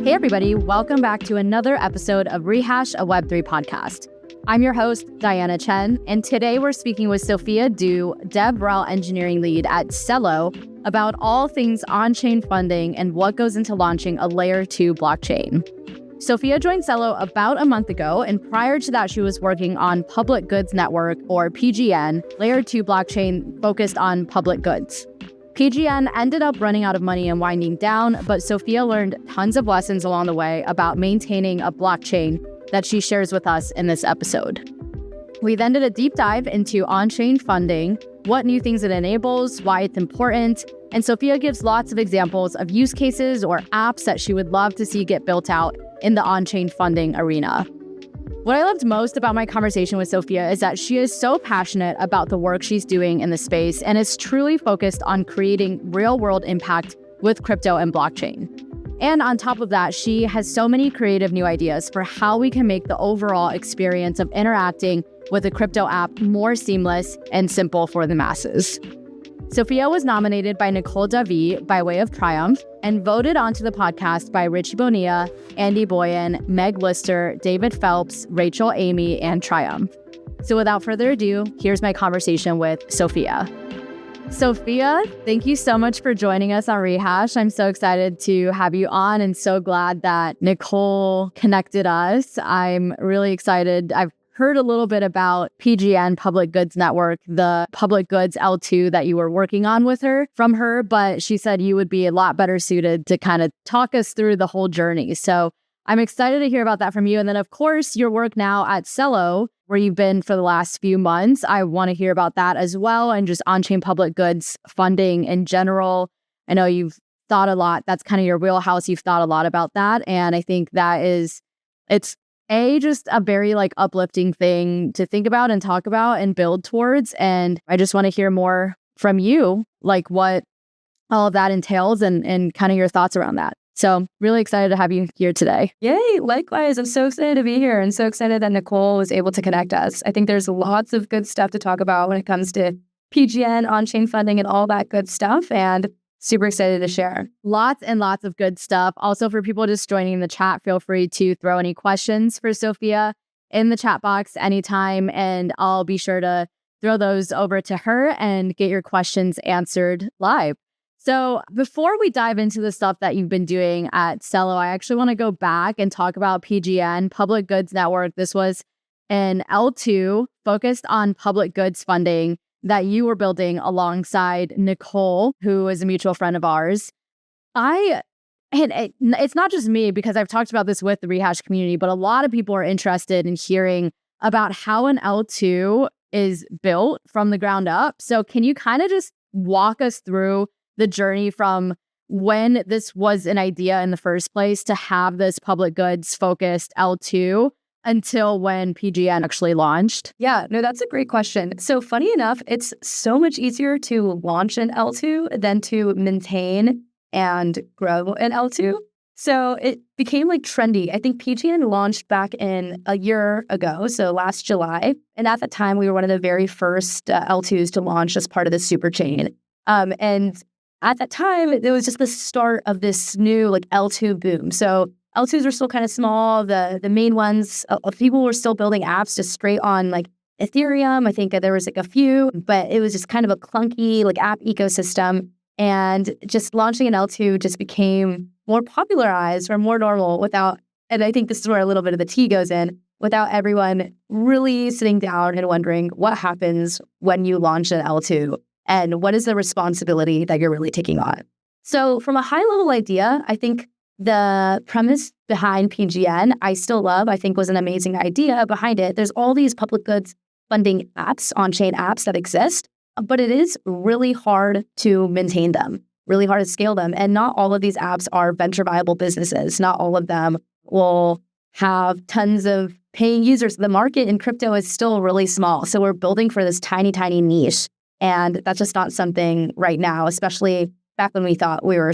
Hey everybody, welcome back to another episode of Rehash, a Web3 podcast. I'm your host, Diana Chen, and today we're speaking with Sophia Dew, DevRel Engineering Lead at Celo, about all things on-chain funding and what goes into launching a Layer 2 blockchain. Sophia joined Celo about a month ago, and prior to that, she was working on Public Goods Network, or PGN, Layer 2 blockchain focused on public goods. PGN ended up running out of money and winding down, but Sophia learned tons of lessons along the way about maintaining a blockchain that she shares with us in this episode. We then did a deep dive into on-chain funding, what new things it enables, why it's important, and Sophia gives lots of examples of use cases or apps that she would love to see get built out in the on-chain funding arena. What I loved most about my conversation with Sophia is that she is so passionate about the work she's doing in the space and is truly focused on creating real-world impact with crypto and blockchain. And on top of that, she has so many creative new ideas for how we can make the overall experience of interacting with a crypto app more seamless and simple for the masses. Sophia was nominated by Nicole by way of Triumph and voted onto the podcast by Richie Bonilla, Andy Boyan, Meg Lister, David Phelps, Rachael Amy, and Triumph. So without further ado, here's my conversation with Sophia. Sophia, thank you so much for joining us on Rehash. I'm so excited to have you on and so glad that Nicole connected us. I'm really excited. I've heard a little bit about PGN, Public Goods Network, the Public Goods L2 that you were working on from her, but she said you would be a lot better suited to kind of talk us through the whole journey. So I'm excited to hear about that from you. And then, of course, your work now at Celo, where you've been for the last few months. I want to hear about that as well, and just on-chain public goods funding in general. I know you've thought a lot. That's kind of your wheelhouse. You've thought a lot about that. And I think that it's just a very uplifting thing to think about and talk about and build towards. And I just want to hear more from you, what all of that entails and kind of your thoughts around that. So really excited to have you here today. Yay. Likewise. I'm so excited to be here and so excited that Nicole was able to connect us. I think there's lots of good stuff to talk about when it comes to PGN, on-chain funding, and all that good stuff. And super excited to share. Lots and lots of good stuff. Also, for people just joining the chat, feel free to throw any questions for Sophia in the chat box anytime, and I'll be sure to throw those over to her and get your questions answered live. So before we dive into the stuff that you've been doing at Celo, I actually want to go back and talk about PGN, Public Goods Network. This was an L2 focused on public goods funding that you were building alongside Nicole, who is a mutual friend of ours. It's not just me, because I've talked about this with the Rehash community, but a lot of people are interested in hearing about how an L2 is built from the ground up. So can you kind of just walk us through the journey from when this was an idea in the first place to have this public goods focused L2 until when PGN actually launched? Yeah, no, that's a great question. So funny enough, it's so much easier to launch an L2 than to maintain and grow an L2. So it became trendy. I think PGN launched back in a year ago, so last July. And at the time, we were one of the very first L2s to launch as part of the super chain. And at that time, it was just the start of this new L2 boom. So L2s were still kind of small. The main ones, people were still building apps just straight on Ethereum. I think there was a few, but it was just kind of a clunky app ecosystem. And just launching an L2 just became more popularized or more normal and I think this is where a little bit of the tea goes in, without everyone really sitting down and wondering what happens when you launch an L2 and what is the responsibility that you're really taking on. So from a high level idea, I think the premise behind PGN, I still love, I think was an amazing idea behind it. There's all these public goods funding apps, on-chain apps that exist, but it is really hard to maintain them, really hard to scale them. And not all of these apps are venture viable businesses. Not all of them will have tons of paying users. The market in crypto is still really small. So we're building for this tiny, tiny niche. And that's just not something right now, especially back when we thought we were,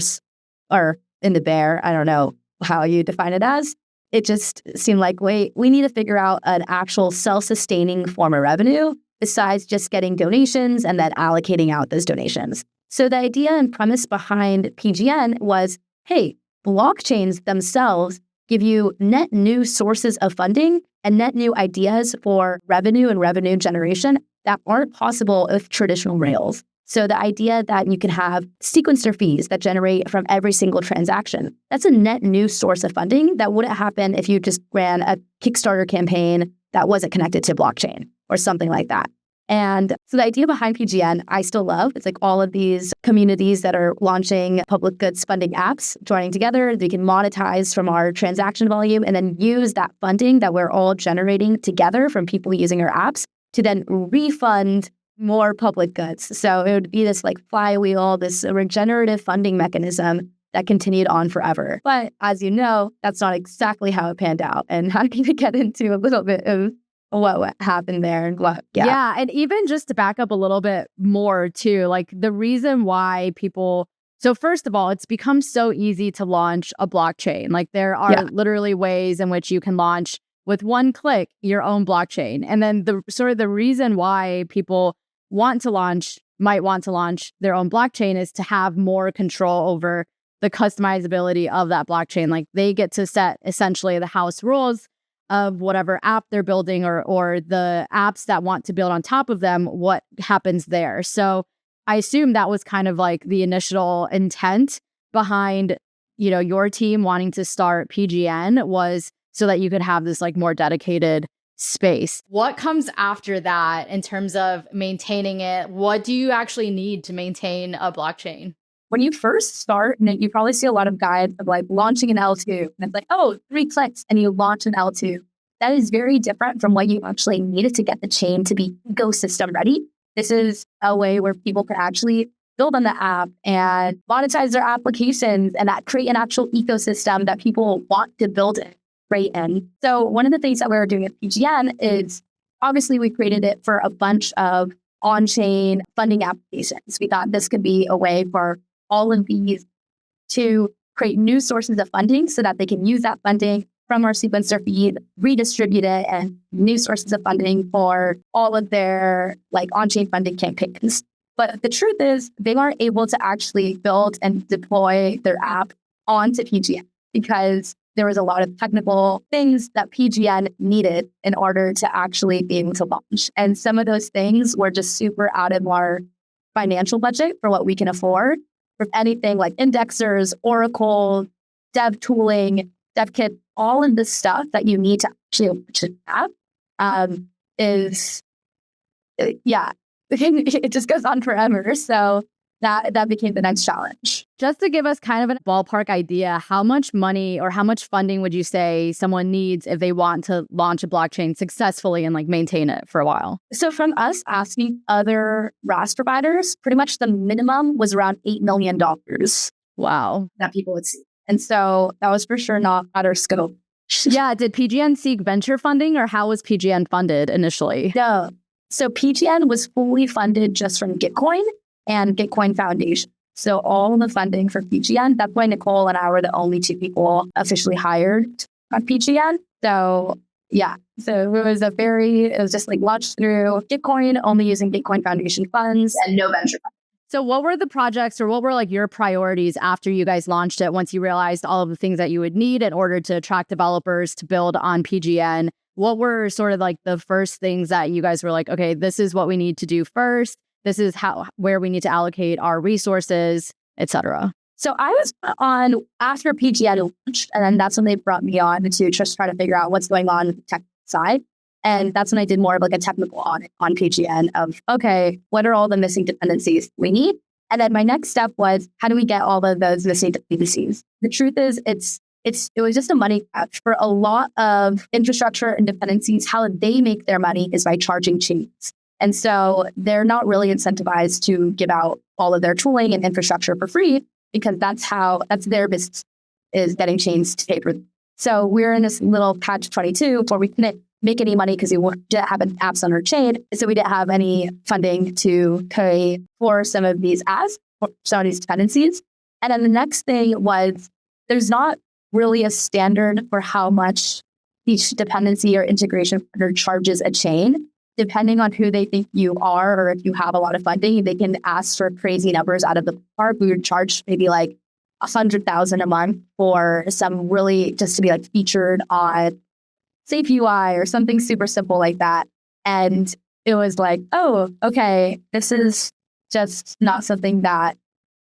or in the bear, I don't know how you define it as. It just seemed like, wait, we need to figure out an actual self-sustaining form of revenue besides just getting donations and then allocating out those donations. So the idea and premise behind PGN was, hey, blockchains themselves give you net new sources of funding and net new ideas for revenue and revenue generation that aren't possible with traditional rails. So the idea that you can have sequencer fees that generate from every single transaction, that's a net new source of funding that wouldn't happen if you just ran a Kickstarter campaign that wasn't connected to blockchain or something like that. And so the idea behind PGN, I still love. It's like all of these communities that are launching public goods funding apps, joining together. They can monetize from our transaction volume and then use that funding that we're all generating together from people using our apps to then refund more public goods. So it would be this like flywheel, this regenerative funding mechanism that continued on forever. But as you know, that's not exactly how it panned out. And I'm going to get into a little bit of what happened there and what. Yeah. And even just to back up a little bit more too, like the reason why people, so first of all, it's become so easy to launch a blockchain. Like there are literally ways in which you can launch with one click your own blockchain. And then the reason why people might want to launch their own blockchain is to have more control over the customizability of that blockchain. Like they get to set essentially the house rules of whatever app they're building or the apps that want to build on top of them, what happens there. So I assume that was kind of like the initial intent behind, your team wanting to start PGN was so that you could have this like more dedicated space. What comes after that in terms of maintaining it? What do you actually need to maintain a blockchain? When you first start, you probably see a lot of guides of like launching an L2. And it's like, 3 clicks and you launch an L2. That is very different from what you actually needed to get the chain to be ecosystem ready. This is a way where people can actually build on the app and monetize their applications and that create an actual ecosystem that people want to build in. Right in. So one of the things that we were doing at PGN is obviously we created it for a bunch of on-chain funding applications. We thought this could be a way for all of these to create new sources of funding so that they can use that funding from our sequencer feed, redistribute it, and new sources of funding for all of their like on-chain funding campaigns. But the truth is they aren't able to actually build and deploy their app onto PGN because there was a lot of technical things that PGN needed in order to actually be able to launch. And some of those things were just super out of our financial budget for what we can afford. For anything like indexers, Oracle, dev tooling, dev kit, all of the stuff that you need to actually have it just goes on forever. So that became the next challenge. Just to give us kind of a ballpark idea, how much money or how much funding would you say someone needs if they want to launch a blockchain successfully and like maintain it for a while? So from us asking other RaaS providers, pretty much the minimum was around $8 million. Wow. That people would see. And so that was for sure not at our scope. Yeah. Did PGN seek venture funding or how was PGN funded initially? No. So PGN was fully funded just from Gitcoin and Gitcoin Foundation. So all the funding for PGN, that's why Nicole and I were the only 2 people officially hired on PGN. So yeah, so it was just like launched through Gitcoin, only using Gitcoin Foundation funds and no venture funds. So what were the projects or what were like your priorities after you guys launched it once you realized all of the things that you would need in order to attract developers to build on PGN? What were sort of like the first things that you guys were like, okay, this is what we need to do first. This is where we need to allocate our resources, etc. So I was on after PGN launched, and then that's when they brought me on to just try to figure out what's going on with the tech side. And that's when I did more of like a technical audit on PGN of, okay, what are all the missing dependencies we need? And then my next step was, how do we get all of those missing dependencies? The truth is, it was just a money catch for a lot of infrastructure and dependencies. How they make their money is by charging chains. And so they're not really incentivized to give out all of their tooling and infrastructure for free because that's their business is getting chains to pay for them. So we're in this little catch-22 where we couldn't make any money because we didn't have apps on our chain. So we didn't have any funding to pay for some of these dependencies. And then the next thing was there's not really a standard for how much each dependency or integration partner charges a chain. Depending on who they think you are, or if you have a lot of funding, they can ask for crazy numbers out of the park. We would charge maybe like 100,000 a month for some really just to be like featured on Safe UI or something super simple like that. And it was like, oh, okay, this is just not something that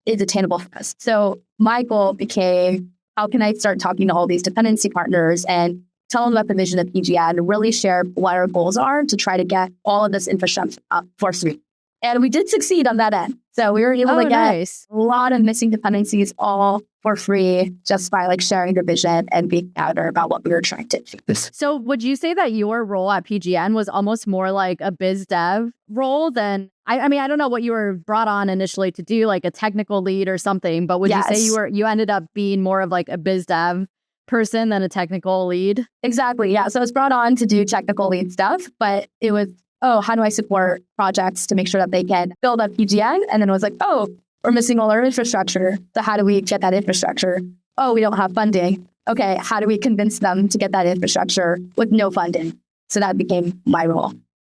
is attainable for us. So my goal became, how can I start talking to all these dependency partners and tell them about the vision of PGN and really share what our goals are to try to get all of this infrastructure up for free. And we did succeed on that end. So we were able to get a lot of missing dependencies all for free just by like sharing the vision and being outer about what we were trying to do. So would you say that your role at PGN was almost more like a biz dev role than, I mean, I don't know what you were brought on initially to do, like a technical lead or something, but would you say you ended up being more of like a biz dev person than a technical lead? Exactly. Yeah. So I was brought on to do technical lead stuff, but it was, oh, how do I support projects to make sure that they can build up PGN? And then it was like, oh, we're missing all our infrastructure. So how do we get that infrastructure? Oh, we don't have funding. Okay, how do we convince them to get that infrastructure with no funding? So that became my role.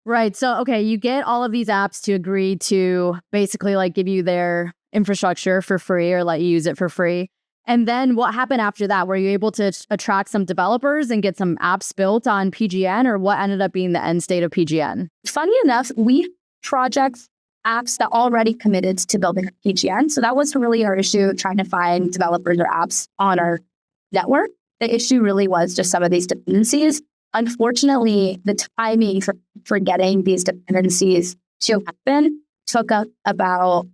Right. So, okay, you get all of these apps to agree to basically like give you their infrastructure for free or let you use it for free. And then what happened after that? Were you able to attract some developers and get some apps built on PGN, or what ended up being the end state of PGN? Funny enough, we projects apps that already committed to building PGN. So that was really our issue, trying to find developers or apps on our network. The issue really was just some of these dependencies. Unfortunately, the timing for getting these dependencies to happen took up about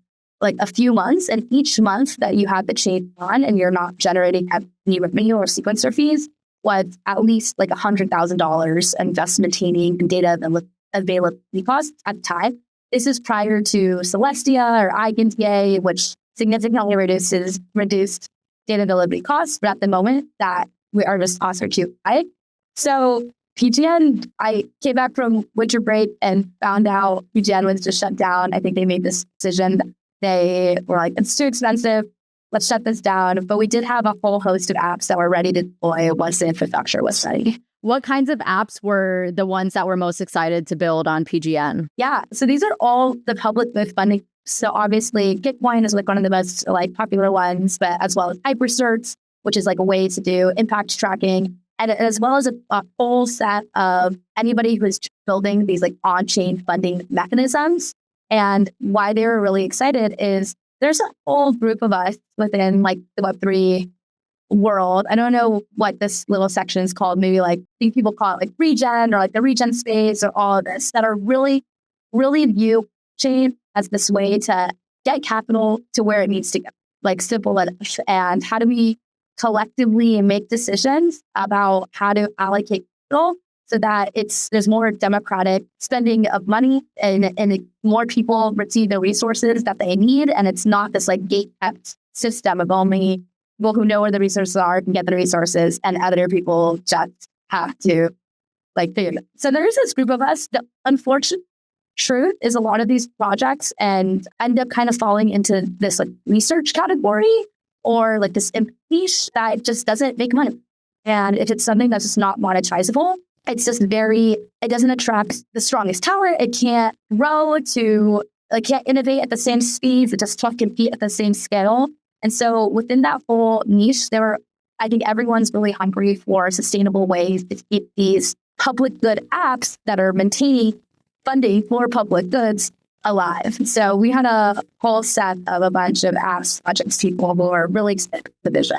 like a few months, and each month that you had the chain on and you're not generating any revenue or sequencer fees was at least like $100,000 in just maintaining data availability costs at the time. This is prior to Celestia or IGNTA, which significantly reduced data availability costs, but at the moment that we are just also too high. So PGN, I came back from winter break and found out PGN was just shut down. I think they made this decision. They were like, it's too expensive. Let's shut this down. But we did have a whole host of apps that were ready to deploy once the infrastructure was ready. What kinds of apps were the ones that were most excited to build on PGN? Yeah, so these are all the public good funding. So obviously, Bitcoin is like one of the most like popular ones, but as well as HyperCerts, which is like a way to do impact tracking, and as well as a whole set of anybody who's building these like on-chain funding mechanisms. And why they were really excited is there's a whole group of us within like the Web3 world. I don't know what this little section is called. Maybe like, I think people call it like regen or like the regen space or all of this that are really, really view chain as this way to get capital to where it needs to go. Like simple enough. And how do we collectively make decisions about how to allocate capital so that there's more democratic spending of money and more people receive the resources that they need. And it's not this like gate-kept system of only people who know where the resources are can get the resources and other people just have to like figure it out. So there's this group of us. The unfortunate truth is a lot of these projects and end up kind of falling into this like research category or like this niche that just doesn't make money. And if it's something that's just not monetizable, it's just it doesn't attract the strongest talent. It can't grow can't innovate at the same speeds. It just can't compete at the same scale. And so within that whole niche, I think everyone's really hungry for sustainable ways to keep these public good apps that are maintaining funding for public goods alive. So we had a whole set of a bunch of apps projects people who are really excited about the vision.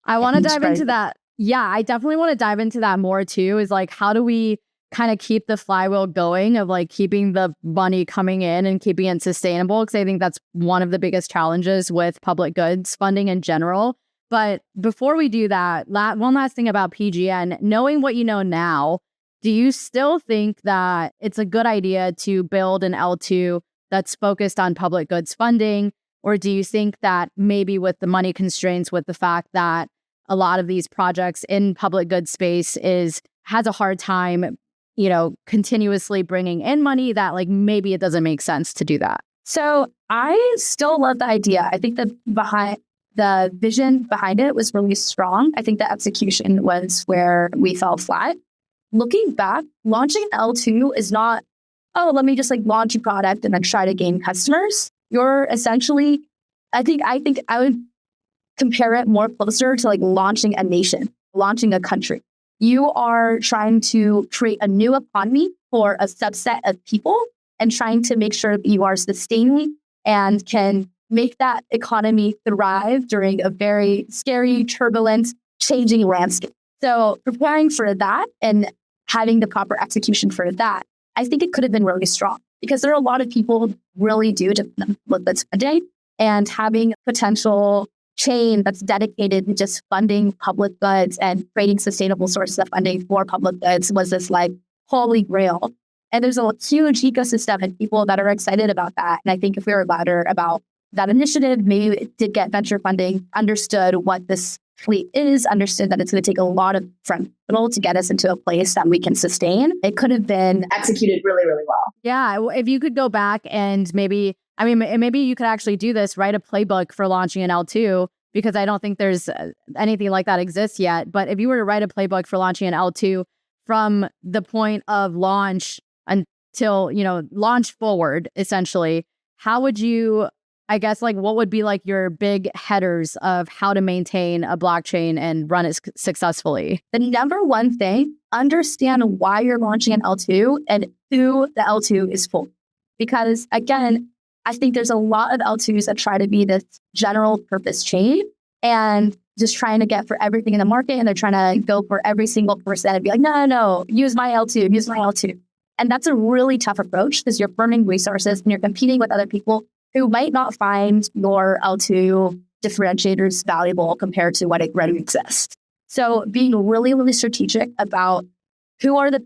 I want to dive into that. Yeah, I definitely want to dive into that more too, is like, how do we kind of keep the flywheel going of like keeping the money coming in and keeping it sustainable? Because I think that's one of the biggest challenges with public goods funding in general. But before we do that, one last thing about PGN, knowing what you know now, do you still think that it's a good idea to build an L2 that's focused on public goods funding? Or do you think that maybe with the money constraints, with the fact that a lot of these projects in public goods space has a hard time, continuously bringing in money, that like maybe it doesn't make sense to do that? So I still love the idea. I think that the vision behind it was really strong. I think the execution was where we fell flat. Looking back, launching an L2 is not, oh, let me just like launch a product and then try to gain customers. You're essentially, I think I would compare it more closer to like launching a nation, launching a country. You are trying to create a new economy for a subset of people and trying to make sure that you are sustaining and can make that economy thrive during a very scary, turbulent, changing landscape. So preparing for that and having the proper execution for that, I think it could have been really strong because there are a lot of people who really do just look at funding, and having potential chain that's dedicated to just funding public goods and creating sustainable sources of funding for public goods was this like holy grail. And there's a huge ecosystem and people that are excited about that. And I think if we were louder about that initiative, maybe it did get venture funding, understood what this fleet is, understood that it's going to take a lot of capital to get us into a place that we can sustain, it could have been executed really, really well. Yeah. If you could go back and maybe you could actually do this, write a playbook for launching an L2, because I don't think there's anything like that exists yet. But if you were to write a playbook for launching an L2 from the point of launch until, launch forward, essentially, how would you, I guess, like, what would be like your big headers of how to maintain a blockchain and run it successfully? The number one thing, understand why you're launching an L2 and who the L2 is for. Because again, I think there's a lot of L2s that try to be this general purpose chain and just trying to get for everything in the market. And they're trying to go for every single person and be like, no, use my L2, use my L2. And that's a really tough approach because you're burning resources and you're competing with other people who might not find your L2 differentiators valuable compared to what already exists. So being really, really strategic about who are the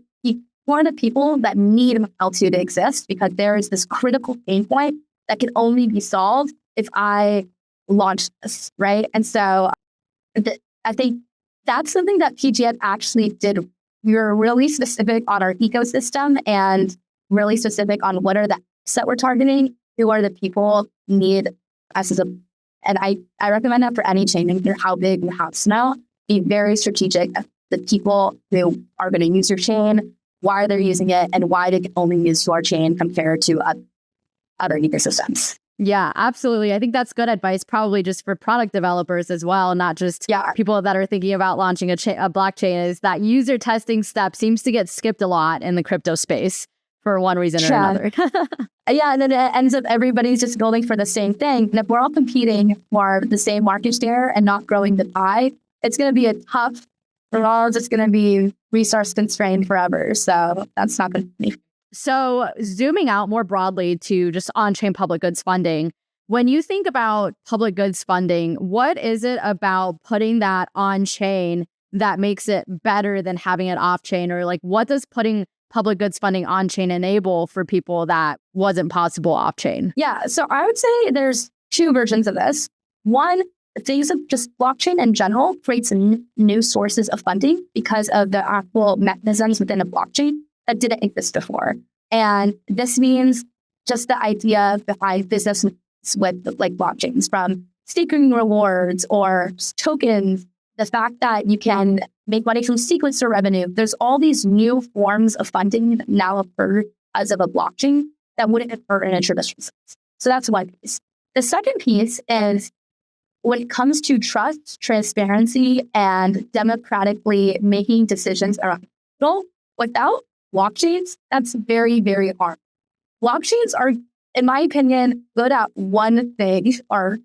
people that need L2 to exist, because there is this critical pain point that can only be solved if I launch this, right? And so I think that's something that PGN actually did. We were really specific on our ecosystem and really specific on what are the apps that we're targeting, who are the people who need us and I recommend that for any chain, no matter how big or how small. Be very strategic. The people who are going to use your chain, why they're using it, and why they can only use your chain compared to other ecosystems. Yeah, absolutely. I think that's good advice, probably just for product developers as well, not just people that are thinking about launching a blockchain. Is that user testing step seems to get skipped a lot in the crypto space for one reason or another. Yeah, and then it ends up everybody's just building for the same thing. And if we're all competing for the same market share and not growing the pie, it's going to be we're all just going to be resource constrained forever. So that's not going to be. So zooming out more broadly to just on-chain public goods funding, when you think about public goods funding, what is it about putting that on-chain that makes it better than having it off-chain? Or like, what does putting public goods funding on-chain enable for people that wasn't possible off-chain? Yeah, so I would say there's two versions of this. One, things of just blockchain in general creates new sources of funding because of the actual mechanisms within a blockchain that didn't exist before. And this means just the idea behind business with like blockchains, from staking rewards or tokens, the fact that you can make money from sequencer revenue. There's all these new forms of funding that now occur as of a blockchain that wouldn't occur in a traditional sense. So that's one piece. The second piece is when it comes to trust, transparency, and democratically making decisions around capital, without blockchains, that's very, very hard. Blockchains are, in my opinion, good at one thing, or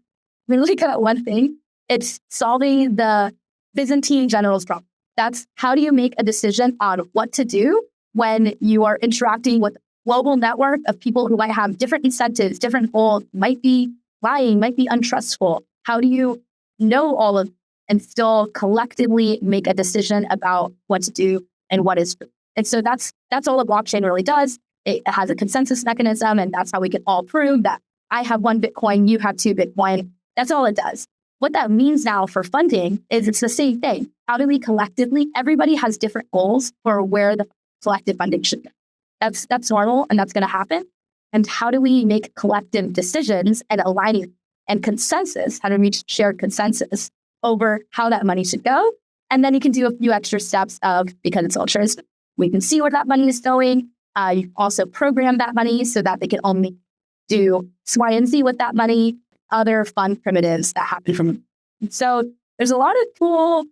really good at one thing. It's solving the Byzantine general's problem. That's how do you make a decision on what to do when you are interacting with a global network of people who might have different incentives, different goals, might be lying, might be untrustful. How do you know all of and still collectively make a decision about what to do and what is true? And so that's all a blockchain really does. It has a consensus mechanism, and that's how we can all prove that I have 1 Bitcoin, you have 2 Bitcoin. That's all it does. What that means now for funding is it's the same thing. How do we collectively, everybody has different goals for where the collective funding should go. That's normal, and that's going to happen. And how do we make collective decisions and aligning and consensus, how to reach shared consensus over how that money should go? And then you can do a few extra steps because it's altruistic, we can see where that money is going. You also program that money so that they can only do X, Y, and Z with that money, other fun primitives that happen from So there's a lot of cool,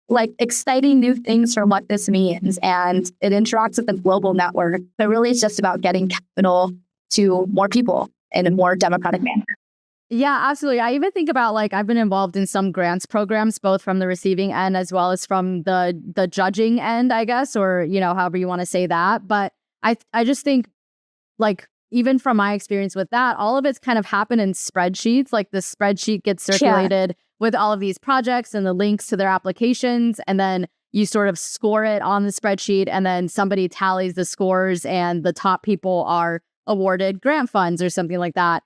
like exciting new things from what this means. And it interacts with the global network. But really, it's just about getting capital to more people in a more democratic manner. Yeah, absolutely. I even think about like I've been involved in some grants programs, both from the receiving end as well as from the judging end, I guess, or however you want to say that. But I just think like even from my experience with that, all of it's kind of happened in spreadsheets. Like the spreadsheet gets circulated with all of these projects and the links to their applications, and then you sort of score it on the spreadsheet, and then somebody tallies the scores, and the top people are awarded grant funds or something like that.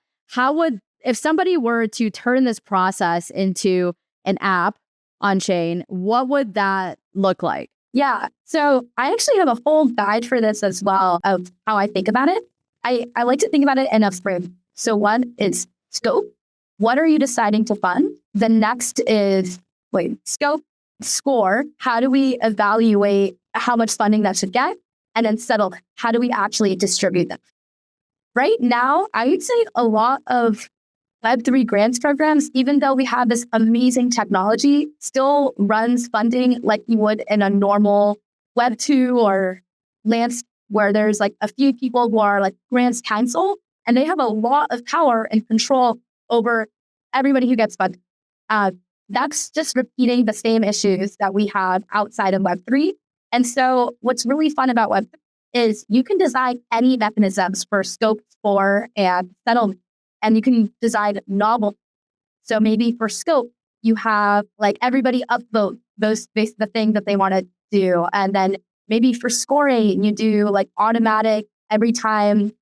If somebody were to turn this process into an app on chain, what would that look like? Yeah. So I actually have a whole guide for this as well of how I think about it. I like to think about it in a frame. So one is scope. What are you deciding to fund? The next is scope, score. How do we evaluate how much funding that should get? And then settle. How do we actually distribute them? Right now, I would say a lot of Web3 grants programs, even though we have this amazing technology, still runs funding like you would in a normal Web2 or lands where there's like a few people who are like grants council, and they have a lot of power and control over everybody who gets funded. That's just repeating the same issues that we have outside of Web3. And so what's really fun about Web3 is you can design any mechanisms for scope, score, and settlement. And you can design novel. So maybe for scope, you have like everybody upvote the thing that they want to do. And then maybe for scoring, you do like automatic every time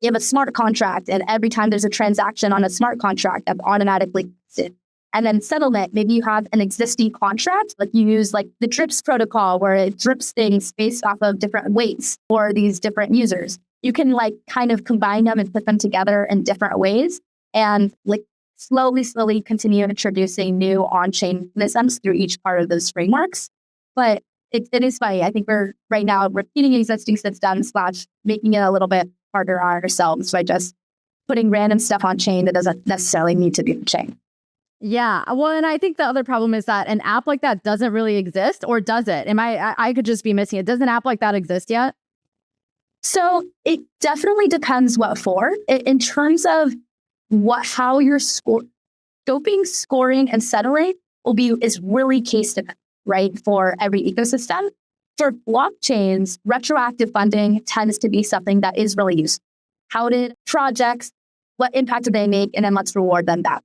you have a smart contract, and every time there's a transaction on a smart contract, that's automatically listed. And then settlement, maybe you have an existing contract, like you use like the drips protocol where it drips things based off of different weights for these different users. You can like kind of combine them and put them together in different ways and like slowly continue introducing new on-chain mechanisms through each part of those frameworks. But it is funny. I think we're right now repeating existing systems / making it a little bit harder on ourselves by just putting random stuff on chain that doesn't necessarily need to be on chain. Yeah. Well, and I think the other problem is that an app like that doesn't really exist, or does it? I could just be missing it. Does an app like that exist yet? So it definitely depends what for. In terms of how you're scoping, scoring, and settling is really case dependent, right? For every ecosystem. For blockchains, retroactive funding tends to be something that is really useful. How did projects, what impact did they make? And then let's reward them back.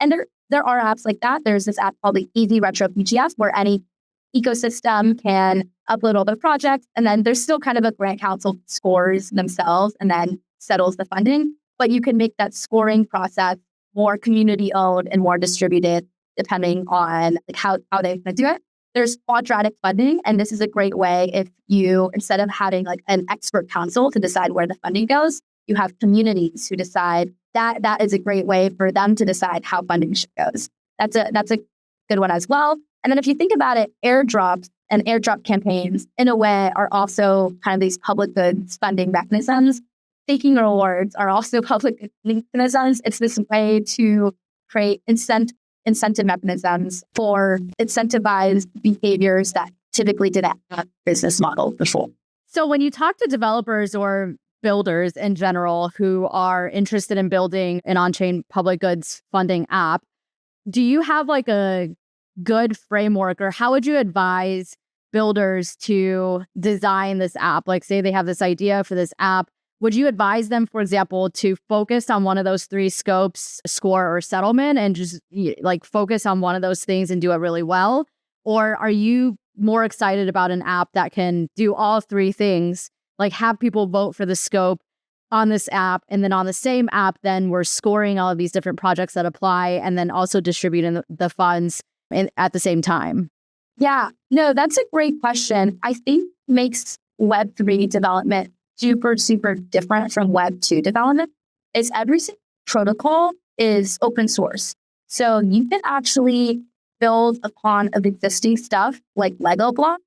And there are apps like that. There's this app called the Easy Retro PGF where any ecosystem can upload all their projects. And then there's still kind of a grant council scores themselves and then settles the funding. But you can make that scoring process more community owned and more distributed depending on like how they're going to do it. There's quadratic funding. And this is a great way if you, instead of having like an expert council to decide where the funding goes, you have communities who decide that is a great way for them to decide how funding goes. That's a good one as well. And then if you think about it, airdrops and airdrop campaigns in a way are also kind of these public goods funding mechanisms. Staking rewards are also public mechanisms. It's this way to create incentive mechanisms for incentivized behaviors that typically didn't have a business model before. So when you talk to developers or builders in general who are interested in building an on-chain public goods funding app, do you have like a good framework, or how would you advise builders to design this app? Like say they have this idea for this app. Would you advise them, for example, to focus on one of those three scopes, score or settlement, and just like focus on one of those things and do it really well? Or are you more excited about an app that can do all three things, like have people vote for the scope on this app, and then on the same app, then we're scoring all of these different projects that apply and then also distributing the funds at the same time? Yeah, no, that's a great question. I think makes Web3 development super different from Web2 development is every single protocol is open source. So you can actually build upon of existing stuff like Lego blocks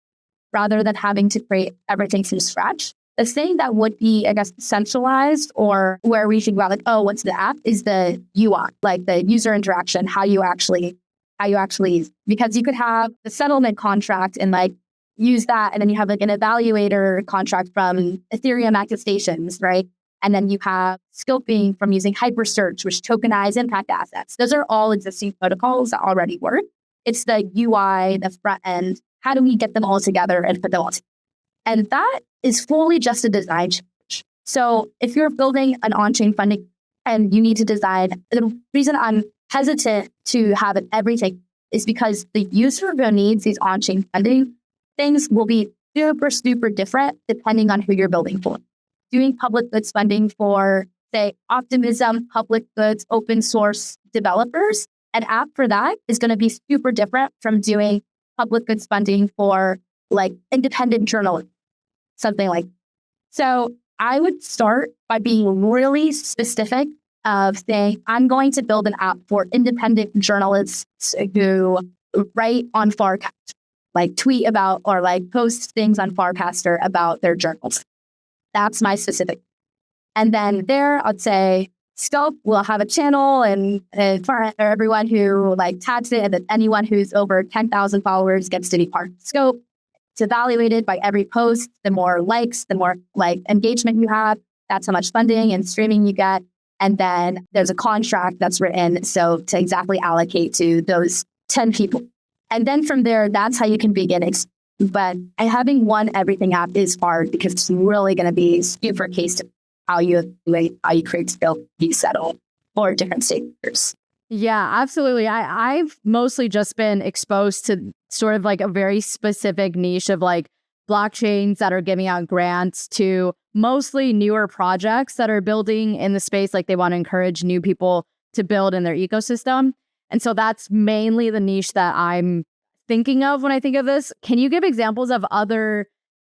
rather than having to create everything from scratch. The thing that would be, I guess, centralized or where we think about like, oh, what's the app is the UI, like the user interaction, how you actually how you actually, because you could have the settlement contract and like use that. And then you have like an evaluator contract from Ethereum active stations, right? And then you have scoping from using hypersearch, which tokenize impact assets. Those are all existing protocols that already work. It's the UI, the front end. How do we get them all together and put them all together? And that is fully just a design change. So if you're building an on-chain funding and you need to design, the reason I'm hesitant to have it everything is because the user who needs these on-chain funding things will be super, super different depending on who you're building for. Doing public goods funding for, say, optimism, public goods, open source developers, an app for that is going to be super different from doing public goods funding for like independent journalism, something like that. So I would start by being really specific of saying, I'm going to build an app for independent journalists who write on Farcast, like tweet about or like post things on Farcaster about their journals. That's my specific. And then there, I'd say, scope will have a channel and for everyone who like tags it, and then anyone who's over 10,000 followers gets to be part of the scope. It's evaluated by every post. The more likes, the more like engagement you have, that's how much funding and streaming you get. And then there's a contract that's written. So to exactly allocate to those 10 people. And then from there, that's how you can begin. But having one everything app is hard because it's really going to be super case to how you create skill, you settle for different stakeholders. Yeah, absolutely. I've mostly just been exposed to sort of like a very specific niche of like blockchains that are giving out grants to mostly newer projects that are building in the space. Like they want to encourage new people to build in their ecosystem. And so that's mainly the niche that I'm thinking of when I think of this. Can you give examples of other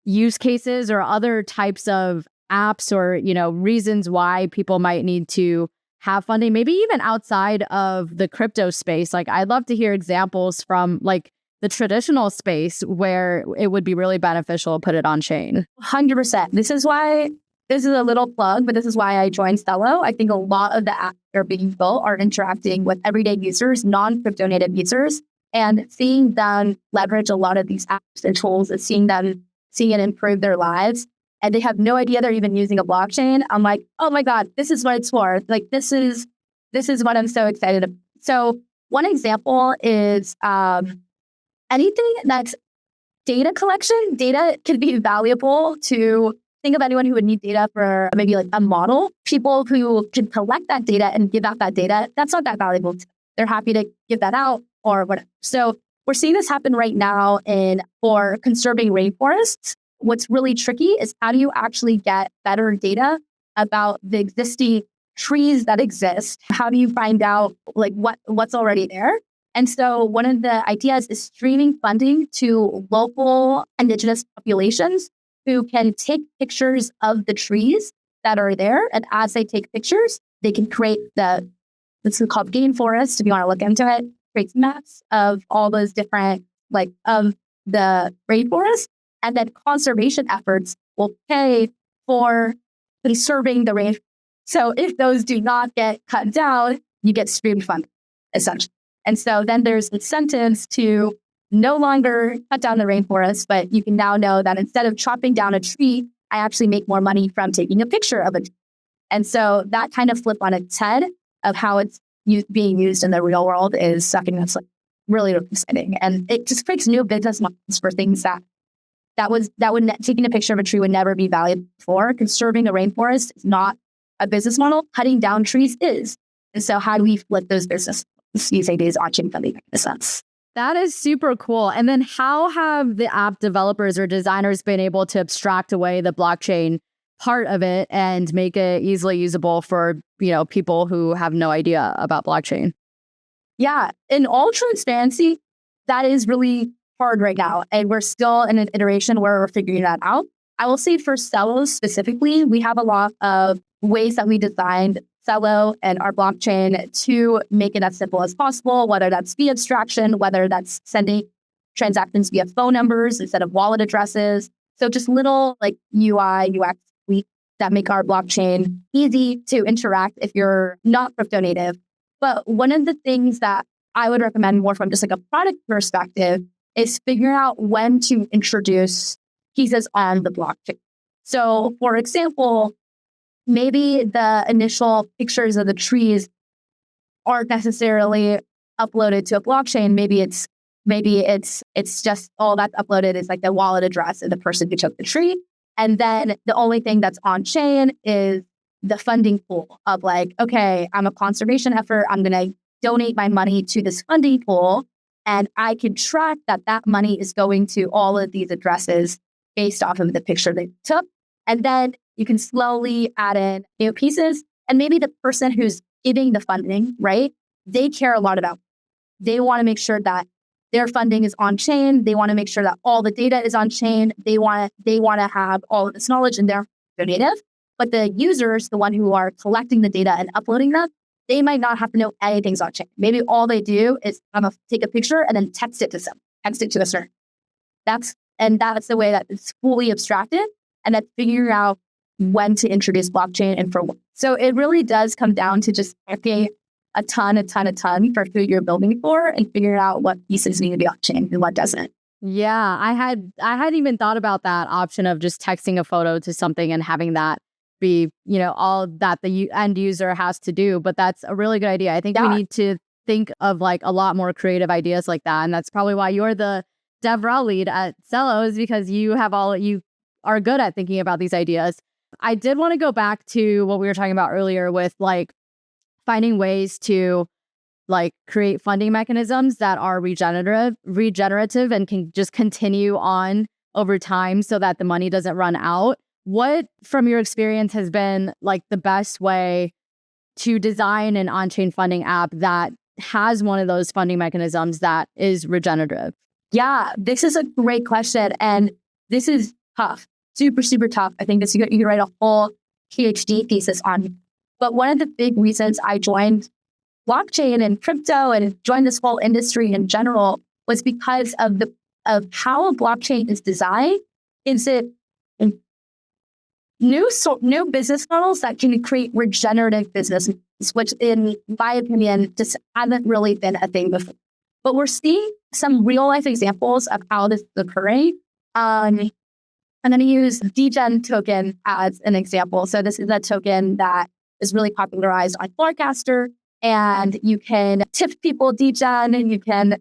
use cases or other types of apps or, reasons why people might need to have funding, maybe even outside of the crypto space? Like, I'd love to hear examples from like the traditional space where it would be really beneficial to put it on chain. 100%. This is a little plug, but this is why I joined Celo. I think a lot of the apps that are being built are interacting with everyday users, non-crypto native users, and seeing them leverage a lot of these apps and tools and seeing it improve their lives. And they have no idea they're even using a blockchain. I'm like, oh my God, this is what it's for. Like, this is what I'm so excited about. So one example is anything that's data collection. Data can be valuable to think of anyone who would need data for maybe like a model. People who can collect that data and give out that data, that's not that valuable. They're happy to give that out or whatever. So we're seeing this happen right now for conserving rainforests. What's really tricky is how do you actually get better data about the existing trees that exist? How do you find out like what's already there? And so one of the ideas is streaming funding to local indigenous populations who can take pictures of the trees that are there. And as they take pictures, they can create this is called game forest, if you want to look into it, creates maps of all those different, like of the rainforest. And then conservation efforts will pay for conserving the rain. So if those do not get cut down, you get streamed funding, essentially. And so then there's incentives to no longer cut down the rainforest, but you can now know that instead of chopping down a tree, I actually make more money from taking a picture of it. And so that kind of flip on its head of how it's being used in the real world is something that's like really, really exciting. And it just creates new business models for things that taking a picture of a tree would never be valuable for. Conserving a rainforest is not a business model. Cutting down trees is. And so how do we flip those business using these on-chain funding mechanisms? That is super cool. And then how have the app developers or designers been able to abstract away the blockchain part of it and make it easily usable for, people who have no idea about blockchain? Yeah, in all transparency, that is really hard right now. And we're still in an iteration where we're figuring that out. I will say for Celo specifically, we have a lot of ways that we designed Celo and our blockchain to make it as simple as possible, whether that's fee abstraction, whether that's sending transactions via phone numbers instead of wallet addresses. So just little like UI, UX tweaks that make our blockchain easy to interact if you're not crypto native. But one of the things that I would recommend more from just like a product perspective is figuring out when to introduce pieces on the blockchain. So for example, maybe the initial pictures of the trees aren't necessarily uploaded to a blockchain. Maybe it's just all that's uploaded is like the wallet address of the person who took the tree. And then the only thing that's on chain is the funding pool of like, okay, I'm a conservation effort. I'm going to donate my money to this funding pool. And I can track that money is going to all of these addresses based off of the picture they took. And then you can slowly add in new pieces. And maybe the person who's giving the funding, right? They care a lot about. They want to make sure that their funding is on chain. They want to make sure that all the data is on chain. They want to have all of this knowledge in their native. But the users, the one who are collecting the data and uploading them, they might not have to know anything's on chain. Maybe all they do is take a picture and then text it to the server. That's the way that it's fully abstracted, and that's figuring out when to introduce blockchain and for what. So it really does come down to just picking a ton for who you're building for and figuring out what pieces need to be on chain and what doesn't. Yeah, I hadn't even thought about that option of just texting a photo to something and having that be, all that the end user has to do. But that's a really good idea. I think we need to think of like a lot more creative ideas like that. And that's probably why you're the DevRel lead at Celo, is because you are good at thinking about these ideas. I did want to go back to what we were talking about earlier with like finding ways to like create funding mechanisms that are regenerative and can just continue on over time so that the money doesn't run out. What, from your experience, has been like the best way to design an on-chain funding app that has one of those funding mechanisms that is regenerative? Yeah, this is a great question. And this is tough, super, super tough. I think you could write a whole PhD thesis on. But one of the big reasons I joined blockchain and crypto and joined this whole industry in general was because of how a blockchain is designed. Is it new business models that can create regenerative businesses, which in my opinion just hasn't really been a thing before. But we're seeing some real life examples of how this is occurring. I'm going to use degen token as an example. So this is a token that is really popularized on Forecaster, and you can tip people degen, and you can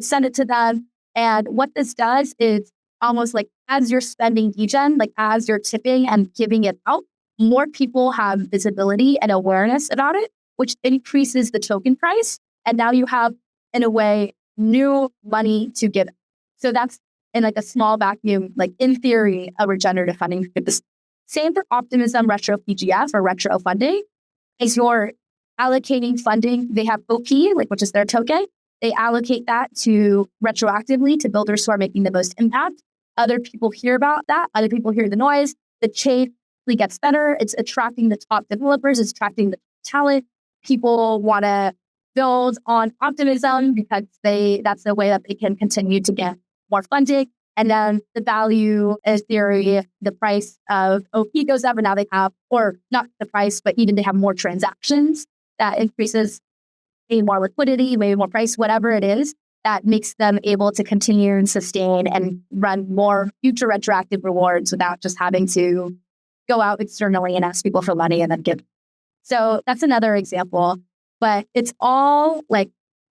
send it to them. And what this does is almost like as you're spending degen, like as you're tipping and giving it out, more people have visibility and awareness about it, which increases the token price. And now you have, in a way, new money to give. So that's in like a small vacuum, like in theory, a regenerative funding. Same for Optimism Retro PGF or retro funding. Is you're allocating funding. They have OP, which is their token. They allocate that to retroactively to builders who are making the most impact. Other people hear about that. Other people hear the noise. The chain gets better. It's attracting the top developers. It's attracting the talent. People want to build on Optimism because that's the way that they can continue to get more funding. And then the value is theory, the price of OP goes up, and now they have, or not the price, but even they have more transactions that increases maybe more liquidity, maybe more price, whatever it is, that makes them able to continue and sustain and run more future retroactive rewards without just having to go out externally and ask people for money and then give. So that's another example. But it's all like,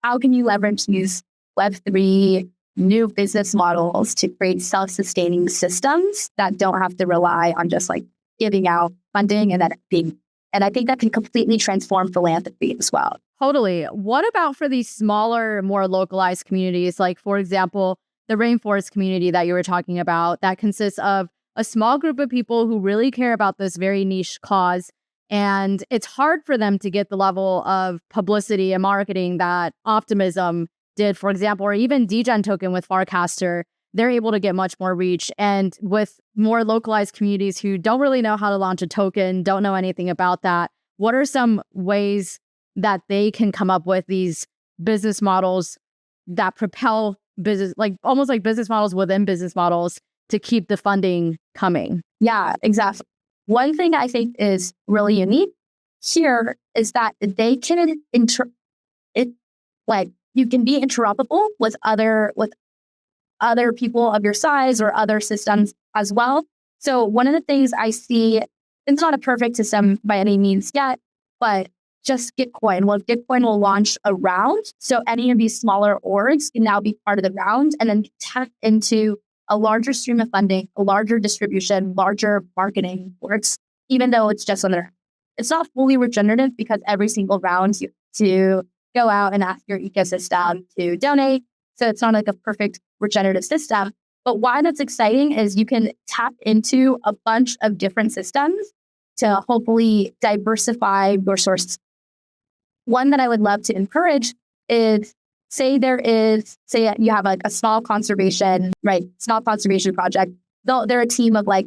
how can you leverage these Web3 new business models to create self-sustaining systems that don't have to rely on just like giving out funding and then being. And I think that can completely transform philanthropy as well. Totally. What about for these smaller, more localized communities? Like, for example, the rainforest community that you were talking about, that consists of a small group of people who really care about this very niche cause. And it's hard for them to get the level of publicity and marketing that Optimism did, for example, or even degen token with Farcaster. They're able to get much more reach. And with more localized communities who don't really know how to launch a token, don't know anything about that, what are some ways that they can come up with these business models that propel business, like almost like business models within business models to keep the funding coming? Yeah, exactly. One thing I think is really unique here is that they can you can be interoperable with other people of your size or other systems as well. So one of the things I see, it's not a perfect system by any means yet, but just Gitcoin. Well, Gitcoin will launch a round. So any of these smaller orgs can now be part of the round and then tap into a larger stream of funding, a larger distribution, larger marketing works, even though it's just on their. It's not fully regenerative because every single round you have to go out and ask your ecosystem to donate. So it's not like a perfect regenerative system. But why that's exciting is you can tap into a bunch of different systems to hopefully diversify your sources. One that I would love to encourage is say you have like a small conservation project. They're a team of like,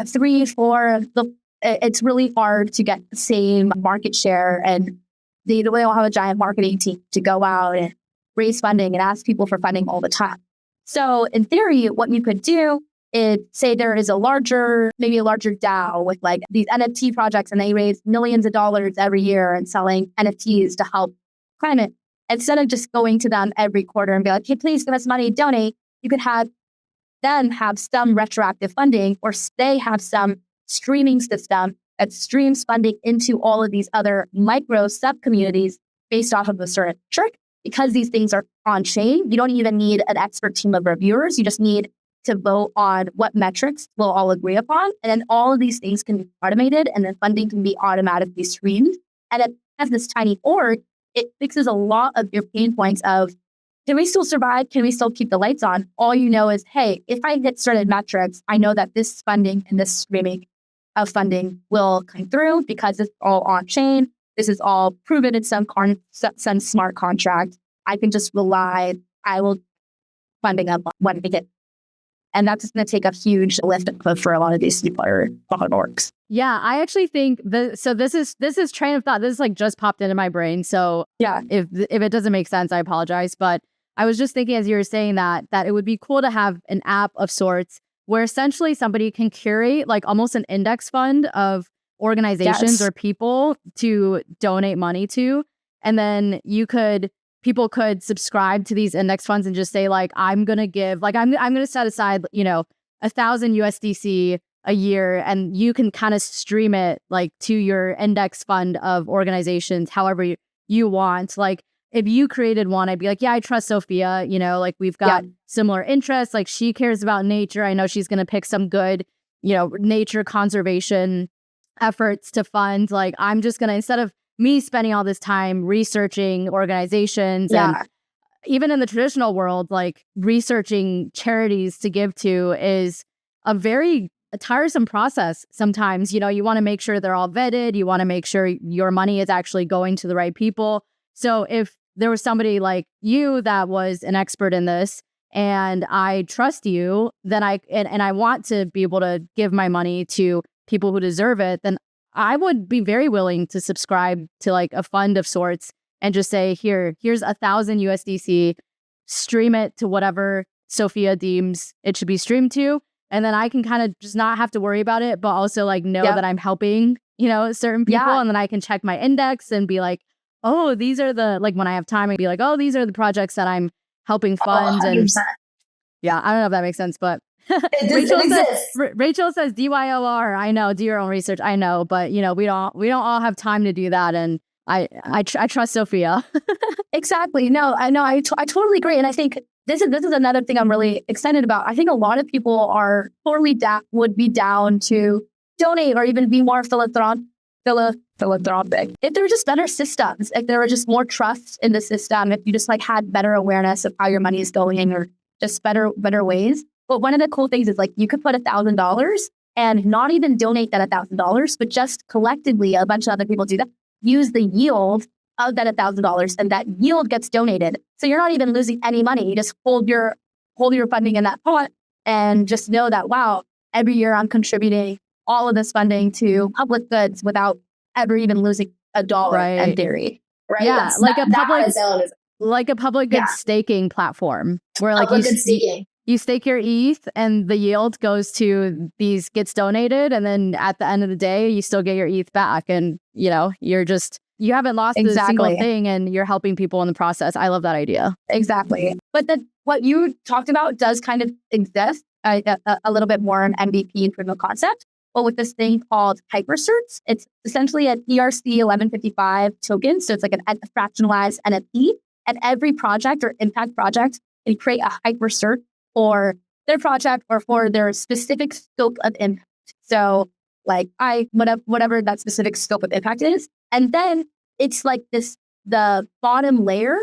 3, 4. It's really hard to get the same market share, and they don't have a giant marketing team to go out and raise funding and ask people for funding all the time. So in theory, what you could do is say there is a larger DAO with like these NFT projects and they raise millions of dollars every year and selling NFTs to help climate. Instead of just going to them every quarter and be like, hey, please give us money, donate, you could have them have some retroactive funding, or they have some streaming system that streams funding into all of these other micro sub-communities based off of a certain metric. Because these things are on chain, you don't even need an expert team of reviewers. You just need to vote on what metrics we'll all agree upon. And then all of these things can be automated, and then funding can be automatically streamed. And it has this tiny org, it fixes a lot of your pain points of, can we still survive? Can we still keep the lights on? All you know is, hey, if I hit certain metrics, I know that this funding and this streaming of funding will come through because it's all on chain. This is all proven in some smart contract. I can just rely, I will funding up when we get. And that's going to take a huge lift for a lot of these smaller orgs. Yeah, I actually think this is train of thought. This is like just popped into my brain. So yeah, if it doesn't make sense, I apologize. But I was just thinking as you were saying that it would be cool to have an app of sorts where essentially somebody can curate like almost an index fund of organizations or people to donate money to. And then people could subscribe to these index funds and just say like, I'm going to give, like, I'm going to set aside, 1,000 USDC a year, and you can kind of stream it like to your index fund of organizations, however you want. Like if you created one, I'd be like, yeah, I trust Sophia, like we've got similar interests. Like she cares about nature. I know she's going to pick some good, nature conservation efforts to fund. Like I'm just going to, instead of me spending all this time researching organizations and even in the traditional world, like researching charities to give to is a very tiresome process. Sometimes, you want to make sure they're all vetted. You want to make sure your money is actually going to the right people. So if there was somebody like you that was an expert in this and I trust you, then I want to be able to give my money to people who deserve it, then I would be very willing to subscribe to like a fund of sorts and just say, here's 1,000 USDC, stream it to whatever Sophia deems it should be streamed to. And then I can kind of just not have to worry about it, but also like know that I'm helping, certain people. And then I can check my index and be like, oh, these are like when I have time, I'd be like, oh, these are the projects that I'm helping fund. 100%. And yeah, I don't know if that makes sense, but Rachel says DYOR. I know, do your own research. I know, but we don't all have time to do that. And I trust Sophia. Exactly. No, I know. I totally agree. And I think this is another thing I'm really excited about. I think a lot of people are totally would be down to donate or even be more philanthropic. If there were just better systems, if there were just more trust in the system, if you just like had better awareness of how your money is going or just better ways. But one of the cool things is like you could put $1,000 and not even donate that $1,000, but just collectively, a bunch of other people do that, use the yield of that $1,000 and that yield gets donated. So you're not even losing any money. You just hold your funding in that pot and just know that, wow, every year I'm contributing all of this funding to public goods without ever even losing a dollar in theory. Right? Yeah, like a public goods staking platform where like you stake your ETH and the yield goes to gets donated. And then at the end of the day, you still get your ETH back. And, you're just You haven't lost a single Exactly. thing and you're helping people in the process. I love that idea. Exactly. But then what you talked about does kind of exist a little bit more in MVP and proof of concept. But with this thing called hypercerts, it's essentially an ERC 1155 token. So it's like a fractionalized NFT. And every project or impact project can create a hypercert for their project or for their specific scope of impact. So like whatever that specific scope of impact is. And then it's like the bottom layer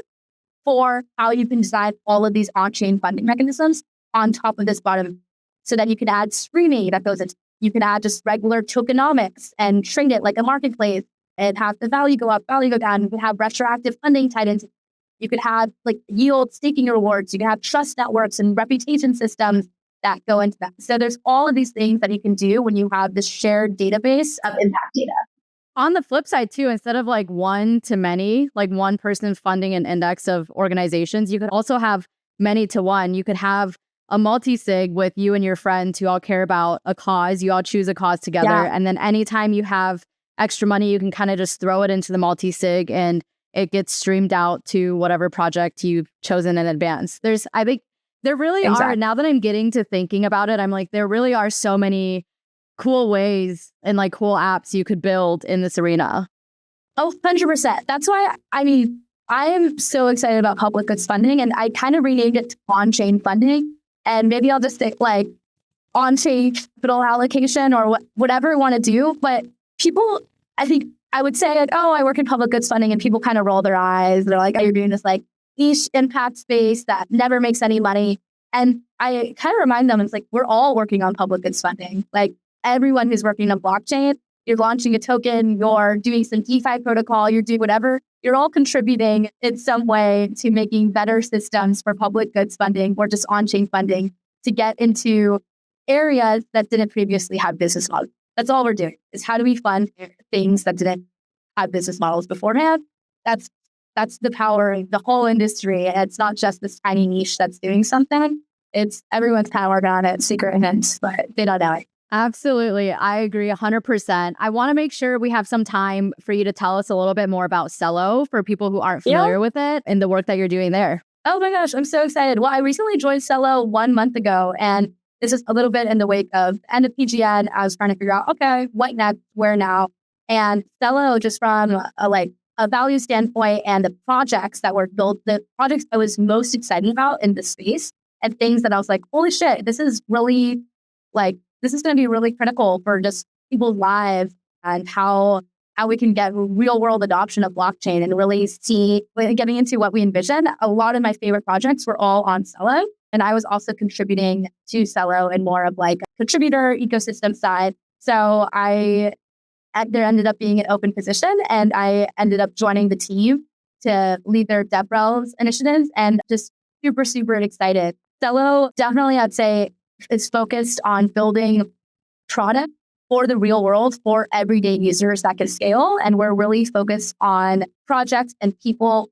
for how you can design all of these on-chain funding mechanisms on top of this bottom, so that you can add streaming that goes into. You can add just regular tokenomics and trade it like a marketplace and have the value go up, value go down. You can have retroactive funding tied into. You could have like yield staking rewards. You can have trust networks and reputation systems that go into that. So there's all of these things that you can do when you have this shared database of impact data. On the flip side too, instead of like one to many, like one person funding an index of organizations, you could also have many to one. You could have a multi-sig with you and your friends who all care about a cause. You all choose a cause together. Yeah. And then anytime you have extra money, you can kind of just throw it into the multi-sig and it gets streamed out to whatever project you've chosen in advance. I think there really are, now that I'm getting to thinking about it, I'm like, there really are so many cool ways and like cool apps you could build in this arena. Oh, 100%. That's why, I am so excited about public goods funding, and I kind of renamed it to on-chain funding. And maybe I'll just stick like on-chain capital allocation or whatever I want to do. But people, I think I would say like, oh, I work in public goods funding, and people kind of roll their eyes. They're like, oh, you're doing this like niche impact space that never makes any money. And I kind of remind them, it's like, we're all working on public goods funding. Like everyone who's working on blockchain, you're launching a token, you're doing some DeFi protocol, you're doing whatever. You're all contributing in some way to making better systems for public goods funding or just on-chain funding to get into areas that didn't previously have business models. That's all we're doing, is how do we fund things that didn't have business models beforehand? That's the power of the whole industry. It's not just this tiny niche that's doing something. It's everyone's kind of working on it, secret hints, but they don't know it. Absolutely. I agree 100%. I want to make sure we have some time for you to tell us a little bit more about Celo for people who aren't familiar with it and the work that you're doing there. Oh my gosh, I'm so excited. Well, I recently joined Celo 1 month ago, and this is a little bit in the wake of the end of PGN. I was trying to figure out, okay, what next, where now? And Celo, just from a value standpoint and the projects that were built, the projects I was most excited about in the space and things that I was like, holy shit, this is really this is going to be really critical for just people's lives and how we can get real world adoption of blockchain and really see, getting into what we envision. A lot of my favorite projects were all on Celo. And I was also contributing to Celo in more of like a contributor ecosystem side. So there ended up being an open position, and I ended up joining the team to lead their DevRel initiatives, and just super, super excited. Celo definitely, I'd say, is focused on building product for the real world for everyday users that can scale. And we're really focused on projects and people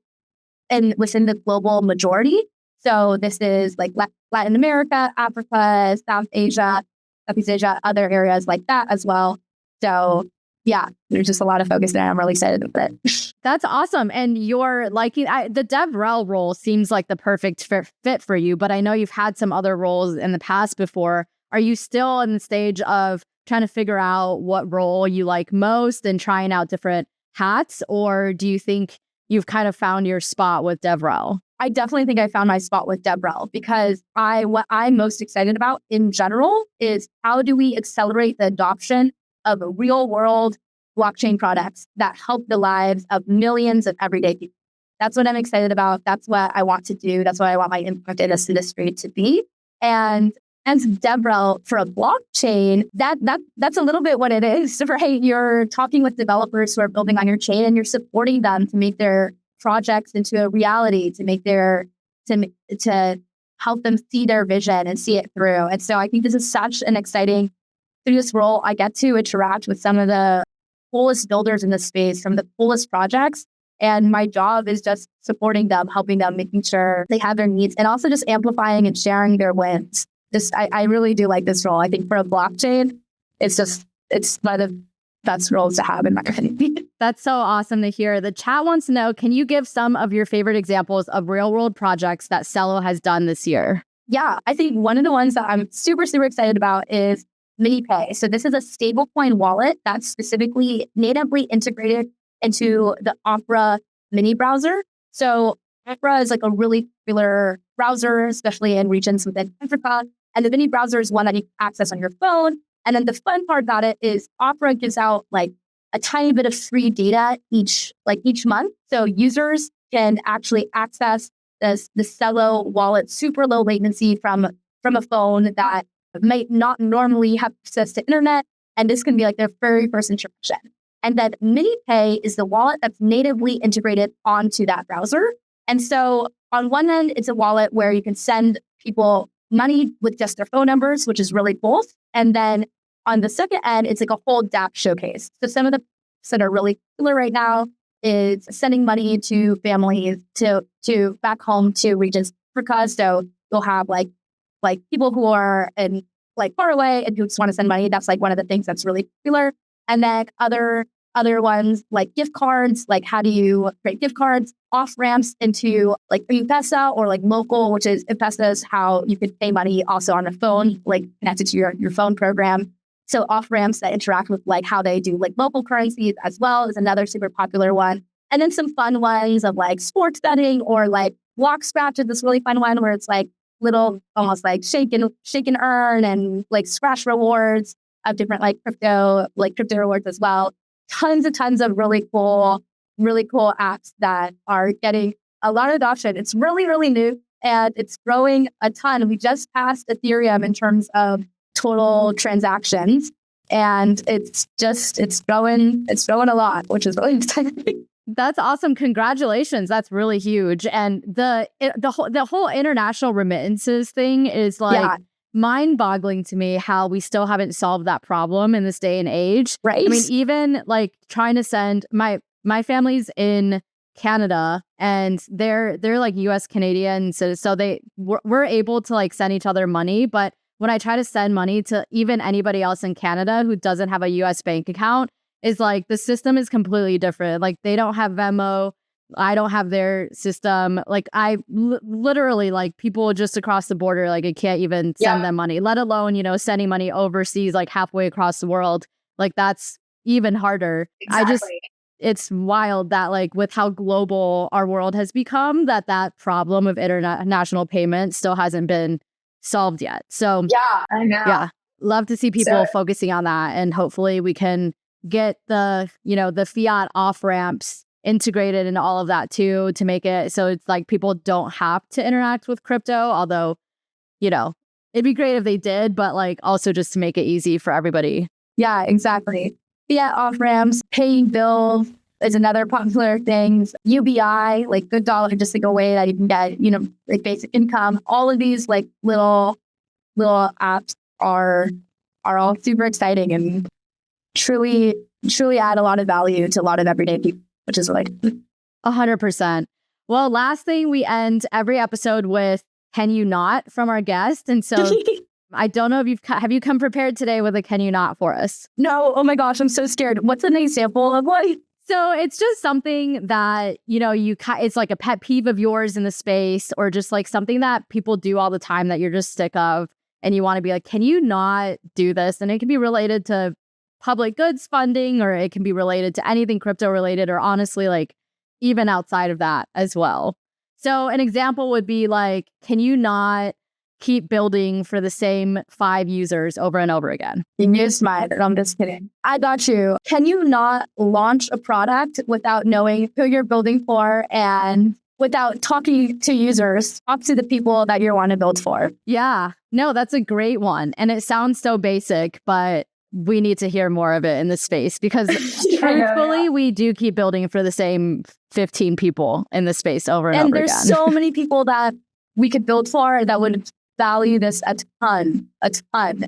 within the global majority. So this is like Latin America, Africa, South Asia, Southeast Asia, other areas like that as well. So yeah, there's just a lot of focus there. I'm really excited about it. That's awesome. And you're liking the DevRel role seems like the perfect fit for you, but I know you've had some other roles in the past before. Are you still in the stage of trying to figure out what role you like most and trying out different hats? Or do you think you've kind of found your spot with DevRel? I definitely think I found my spot with DevRel, because what I'm most excited about in general is how do we accelerate the adoption of real world blockchain products that help the lives of millions of everyday people. That's what I'm excited about. That's what I want to do. That's what I want my impact in this industry to be. And DevRel for a blockchain, that's a little bit what it is, right? You're talking with developers who are building on your chain, and you're supporting them to make their projects into a reality, to help them see their vision and see it through. And so I think this is such an exciting, through this role, I get to interact with some of the coolest builders in the space, some of the coolest projects. And my job is just supporting them, helping them, making sure they have their needs, and also just amplifying and sharing their wins. I really do like this role. I think for a blockchain, it's one of best roles to have in my opinion. That's so awesome to hear. The chat wants to know, can you give some of your favorite examples of real world projects that Celo has done this year? Yeah, I think one of the ones that I'm super, super excited about is MiniPay. So this is a stablecoin wallet that's specifically natively integrated into the Opera mini browser. So Opera is like a really popular browser, especially in regions within Africa. And the mini browser is one that you can access on your phone. And then the fun part about it is Opera gives out like a tiny bit of free data each month. So users can actually access the Celo wallet, super low latency from a phone that might not normally have access to internet. And this can be like their very first introduction. And then MiniPay is the wallet that's natively integrated onto that browser. And so on one end, it's a wallet where you can send people money with just their phone numbers, which is really cool. And then on the second end, it's like a whole DApp showcase. So some of the that are really popular right now is sending money to families to back home to regions of Africa. So you'll have like people who are in like far away and who just want to send money. That's like one of the things that's really popular. And then other ones like gift cards, like how do you create gift cards, off ramps into like M-Pesa or like local, which is M-Pesa is how you could pay money also on a phone, like connected to your phone program. So off ramps that interact with like how they do like local currencies as well is another super popular one. And then some fun ones of like sports betting or like block scratch is this really fun one where it's like little almost like shake and earn and like scratch rewards of different like crypto rewards as well. Tons of really cool apps that are getting a lot of adoption. It's really, really new and it's growing a ton. We just passed Ethereum in terms of total transactions. And it's growing a lot, which is really exciting. That's awesome. Congratulations. That's really huge. And the whole international remittances thing is like mind-boggling to me how we still haven't solved that problem in this day and age. Right. I mean, even like trying to send my family's in Canada and they're like US Canadian. So we're able to like send each other money. But when I try to send money to even anybody else in Canada who doesn't have a US bank account, is like the system is completely different. Like they don't have Venmo. I don't have their system. Like literally like people just across the border, like I can't even send them money, let alone, sending money overseas, like halfway across the world. Like that's even harder. Exactly. It's wild that like with how global our world has become, that problem of international payment still hasn't been solved yet. So yeah, I know. Yeah, love to see people focusing on that, and hopefully we can get the fiat off ramps integrated into all of that too, to make it so it's like people don't have to interact with crypto. Although, it'd be great if they did, but like also just to make it easy for everybody. Yeah, exactly. Fiat off ramps, paying bills is another popular thing. UBI, like good dollar, just like a way that you can get, like basic income. All of these like little apps are all super exciting and truly add a lot of value to a lot of everyday people, which is like 100%. Well, last thing, we end every episode with "Can you not?" from our guest, and so I don't know if have you come prepared today with a "Can you not?" for us? No. Oh my gosh, I'm so scared. What's an example of what? So it's just something that, it's like a pet peeve of yours in the space, or just like something that people do all the time that you're just sick of, and you want to be like, can you not do this? And it can be related to public goods funding, or it can be related to anything crypto related, or honestly, like even outside of that as well. So an example would be like, can you not keep building for the same 5 users over and over again? You used mine. I'm just kidding. I got you. Can you not launch a product without knowing who you're building for and without talking to users, talk to the people that you want to build for? Yeah, no, that's a great one. And it sounds so basic, but we need to hear more of it in this space because truthfully, we do keep building for the same 15 people in the space over and over again. And there's so many people that we could build for that would value this a ton.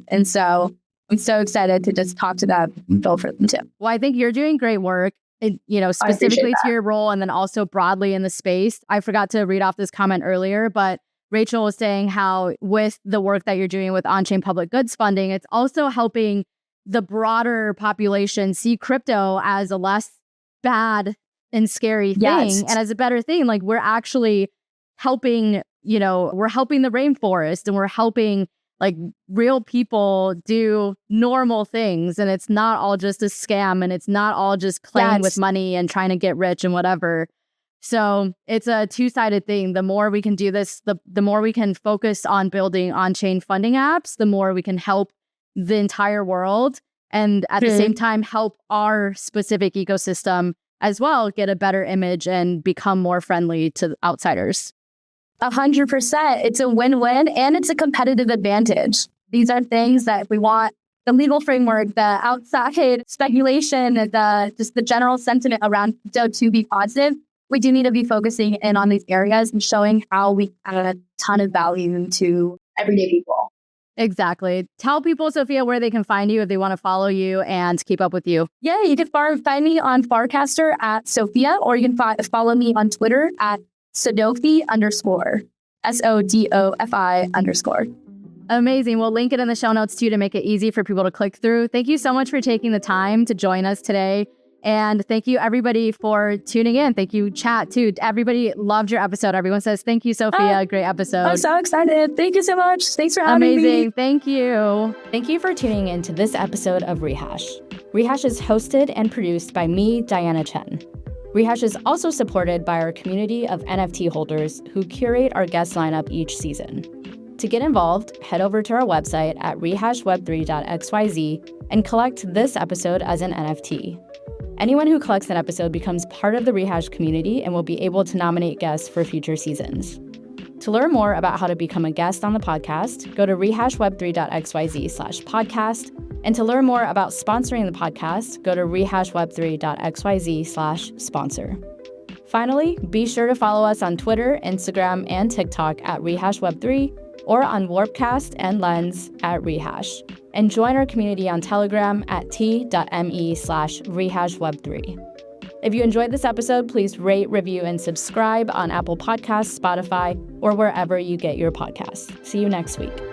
And so I'm so excited to just talk to them and build for them too. Well, I think you're doing great work, specifically to your role and then also broadly in the space. I forgot to read off this comment earlier, but Rachael was saying how with the work that you're doing with on-chain public goods funding, it's also helping the broader population see crypto as a less bad and scary thing and as a better thing. Like we're actually helping, we're helping the rainforest and we're helping like real people do normal things. And it's not all just a scam and it's not all just playing with money and trying to get rich and whatever. So it's a two-sided thing. The more we can do this, the more we can focus on building on-chain funding apps, the more we can help the entire world. And at the same time, help our specific ecosystem as well get a better image and become more friendly to outsiders. 100%. It's a win-win and it's a competitive advantage. These are things that if we want the legal framework, the outside speculation, just the general sentiment around crypto to be positive, we do need to be focusing in on these areas and showing how we add a ton of value to everyday people. Exactly. Tell people, Sophia, where they can find you if they want to follow you and keep up with you. Yeah, you can find me on Farcaster at Sophia, or you can follow me on Twitter at Sodofi_, SODOFI_. Amazing. We'll link it in the show notes too to make it easy for people to click through. Thank you so much for taking the time to join us today. And thank you, everybody, for tuning in. Thank you, chat, too. Everybody loved your episode. Everyone says, thank you, Sophia. Great episode. I'm so excited. Thank you so much. Thanks for having me. Amazing. Thank you. Thank you for tuning in to this episode of Rehash. Rehash is hosted and produced by me, Diana Chen. Rehash is also supported by our community of NFT holders who curate our guest lineup each season. To get involved, head over to our website at rehashweb3.xyz and collect this episode as an NFT. Anyone who collects an episode becomes part of the Rehash community and will be able to nominate guests for future seasons. To learn more about how to become a guest on the podcast, go to rehashweb3.xyz/podcast. And to learn more about sponsoring the podcast, go to rehashweb3.xyz/sponsor. Finally, be sure to follow us on Twitter, Instagram, and TikTok at rehashweb3 or on Warpcast and Lens at Rehash. And join our community on Telegram at t.me/rehashweb3. If you enjoyed this episode, please rate, review, and subscribe on Apple Podcasts, Spotify, or wherever you get your podcasts. See you next week.